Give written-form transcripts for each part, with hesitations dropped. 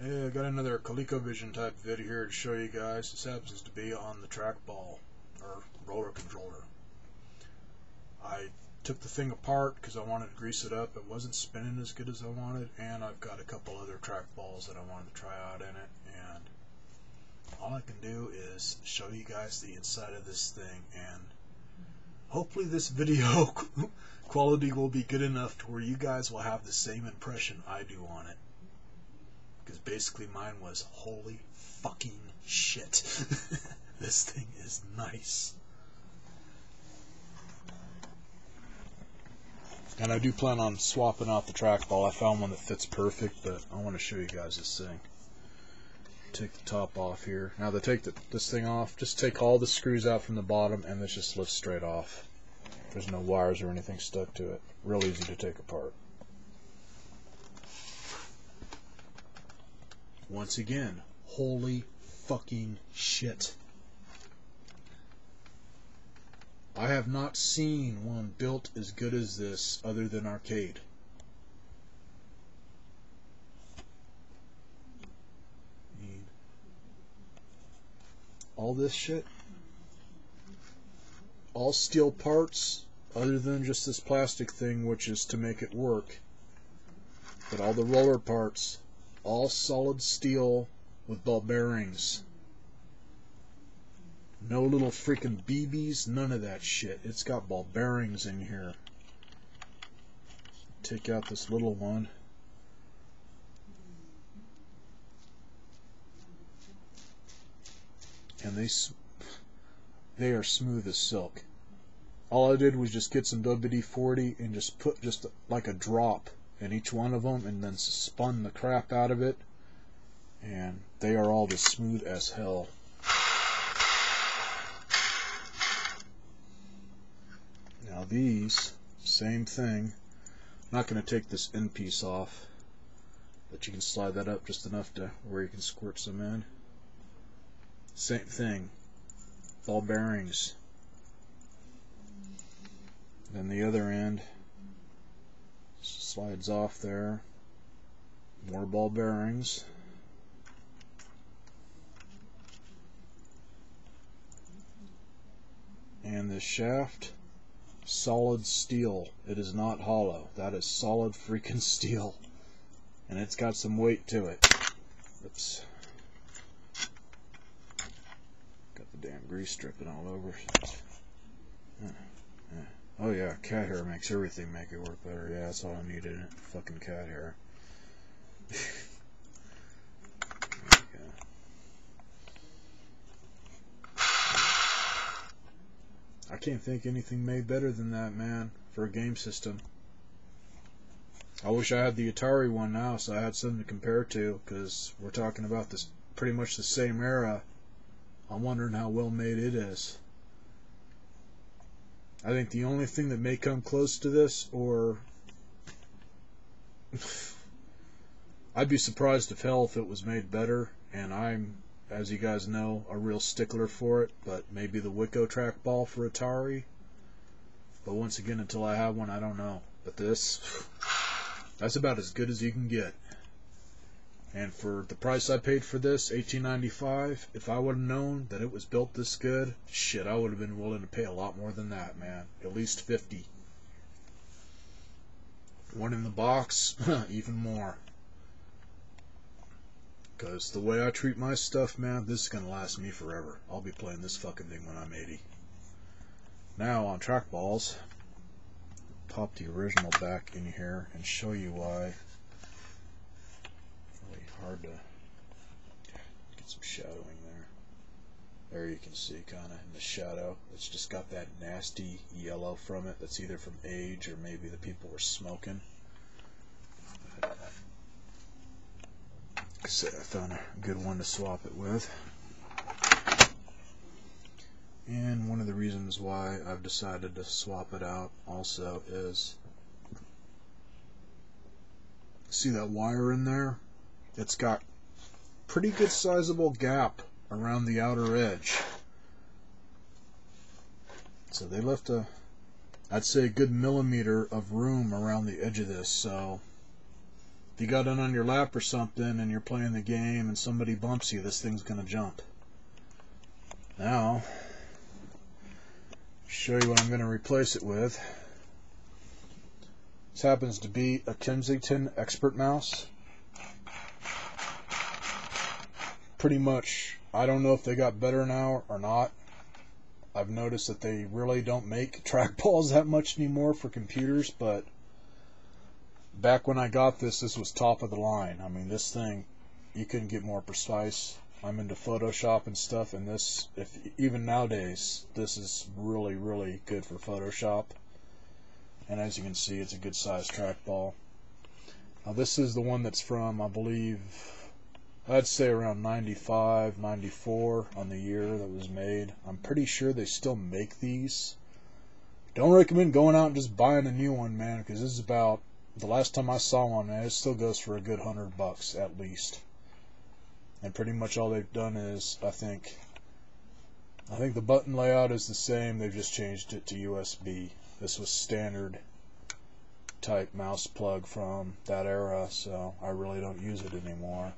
Hey, I got another Colecovision type vid here to show you guys. This happens to be on the trackball, or roller controller. I took the thing apart because I wanted to grease it up. It wasn't spinning as good as I wanted, and I've got a couple other trackballs that I wanted to try out in it, and all I can do is show you guys the inside of this thing, and hopefully this video quality will be good enough to where you guys will have the same impression I do on it. Because basically mine was, holy fucking shit. This thing is nice. And I do plan on swapping out the trackball. I found one that fits perfect, but I want to show you guys this thing. Take the top off here. Now to take this thing off, just take all the screws out from the bottom and this just lifts straight off. There's no wires or anything stuck to it. Real easy to take apart. Once again, holy fucking shit. I have not seen one built as good as this other than arcade. All this shit, all steel parts other than just this plastic thing, which is to make it work. But all the roller parts, all solid steel with ball bearings. No little freaking BBs, none of that shit. It's got ball bearings in here. Take out this little one. And they are smooth as silk. All I did was just get some WD-40 and just put like a drop in each one of them, and then spun the crap out of it, and they are all just smooth as hell. Now these, same thing. I'm not going to take this end piece off, but you can slide that up just enough to where you can squirt some in. Same thing, ball bearings. Then the other end slides off there, more ball bearings. And this shaft, solid steel. It is not hollow. That is solid freaking steel. And it's got some weight to it. Oops. Got the damn grease dripping all over. Oh yeah, cat hair makes everything make it work better. Yeah, that's all I needed in it. Fucking cat hair. I can't think anything made better than that, man, for a game system. I wish I had the Atari one now, so I had something to compare to, because we're talking about this pretty much the same era. I'm wondering how well made it is. I think the only thing that may come close to this, or I'd be surprised if hell if it was made better, and I'm, as you guys know, a real stickler for it, but maybe the Wico trackball for Atari. But once again, until I have one, I don't know. But this, that's about as good as you can get. And for the price I paid for this, $18.95, if I would have known that it was built this good, shit, I would have been willing to pay a lot more than that, man. At least $50. One in the box, even more. Because the way I treat my stuff, man, this is going to last me forever. I'll be playing this fucking thing when I'm 80. Now, on trackballs, pop the original back in here and show you why. Really hard to get some shadowing there. There you can see kind of in the shadow. It's just got that nasty yellow from it. That's either from age or maybe the people were smoking. So I found a good one to swap it with. And one of the reasons why I've decided to swap it out also is, see that wire in there? It's got pretty good sizable gap around the outer edge. So they left I'd say a good millimeter of room around the edge of this, so If you got it on your lap or something and you're playing the game and somebody bumps you, this thing's going to jump. Now, show you what I'm going to replace it with. This happens to be a Kensington Expert mouse. Pretty much, I don't know if they got better now or not. I've noticed that they really don't make trackballs that much anymore for computers, but back when I got this, this was top of the line. I mean, this thing, you couldn't get more precise. I'm into Photoshop and stuff, and this, even nowadays, this is really, really good for Photoshop. And as you can see, it's a good sized trackball. Now this is the one that's from, I believe, I'd say around 95, 94 on the year that was made. I'm pretty sure they still make these. Don't recommend going out and just buying a new one, man, because this is about, the last time I saw one, man, it still goes for a good $100 at least. And pretty much all they've done is, I think the button layout is the same, they've just changed it to USB. This was standard type mouse plug from that era, so I really don't use it anymore.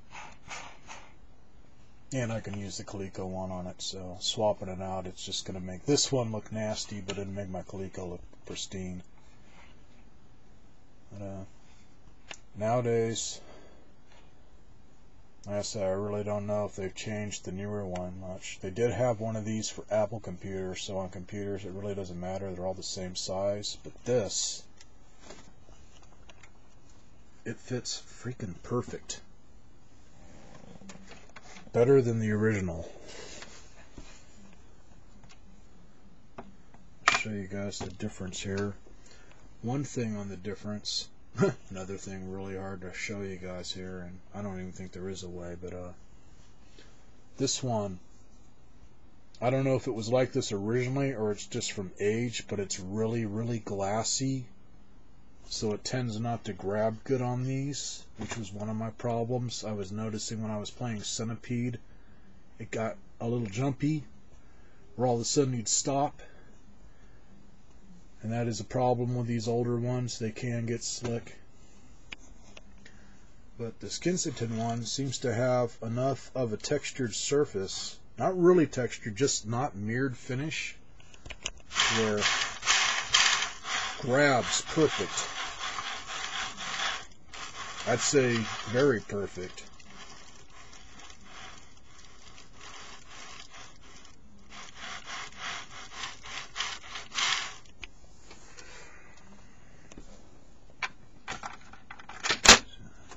And I can use the Coleco one on it, so swapping it out, it's just going to make this one look nasty, but it'll make my Coleco look pristine. But, nowadays, like I said, I really don't know if they've changed the newer one much. They did have one of these for Apple computers, so on computers it really doesn't matter, they're all the same size. But this, it fits freaking perfect. Better than the original. I'll show you guys the difference here. One thing on the difference, another thing really hard to show you guys here, and I don't even think there is a way, but this one, I don't know if it was like this originally or it's just from age, but it's really, really glassy, so it tends not to grab good on these, which was one of my problems. I was noticing when I was playing Centipede, it got a little jumpy, where all of a sudden you'd stop. And that is a problem with these older ones. They can get slick. But this Kensington one seems to have enough of a textured surface. Not really textured, just not mirrored finish. Where grabs perfect. I'd say very perfect.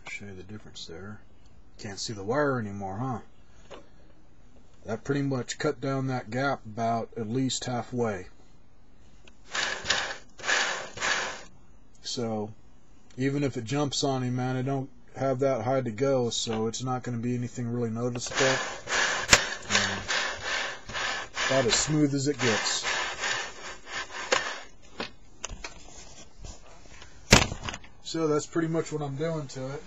Show you the difference there. Can't see the wire anymore, huh? That pretty much cut down that gap about at least halfway. So even if it jumps on him, man, it don't have that high to go, so it's not going to be anything really noticeable. About as smooth as it gets. So that's pretty much what I'm doing to it.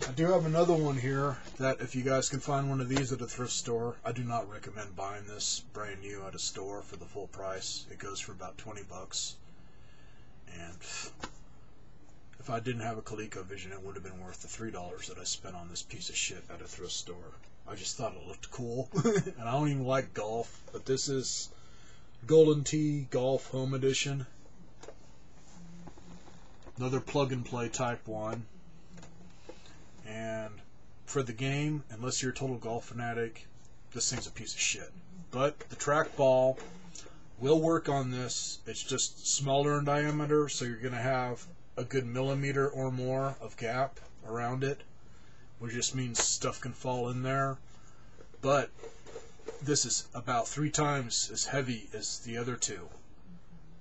I do have another one here that if you guys can find one of these at a thrift store, I do not recommend buying this brand new at a store for the full price. It goes for about 20 bucks. And if I didn't have a Colecovision, it would have been worth the $3 that I spent on this piece of shit at a thrift store. I just thought it looked cool. And I don't even like golf, but this is Golden Tee Golf Home Edition. Another plug-and-play type one. And for the game, unless you're a total golf fanatic, this thing's a piece of shit. But the trackball will work on this. It's just smaller in diameter, so you're going to have a good millimeter or more of gap around it, which just means stuff can fall in there. But this is about 3 times as heavy as the other two,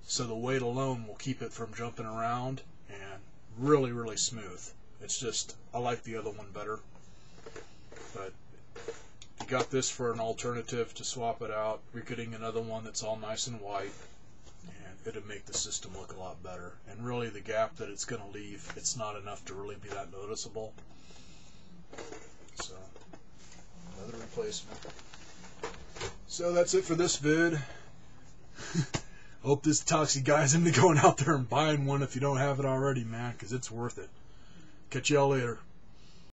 so the weight alone will keep it from jumping around, and really, really smooth. It's just, I like the other one better. But you got this for an alternative to swap it out. You're getting another one that's all nice and white, and it'll make the system look a lot better. And really the gap that it's going to leave, it's not enough to really be that noticeable. So, another replacement. So that's it for this vid. Hope this talks you guys into going out there and buying one if you don't have it already, man, because it's worth it. Catch y'all later.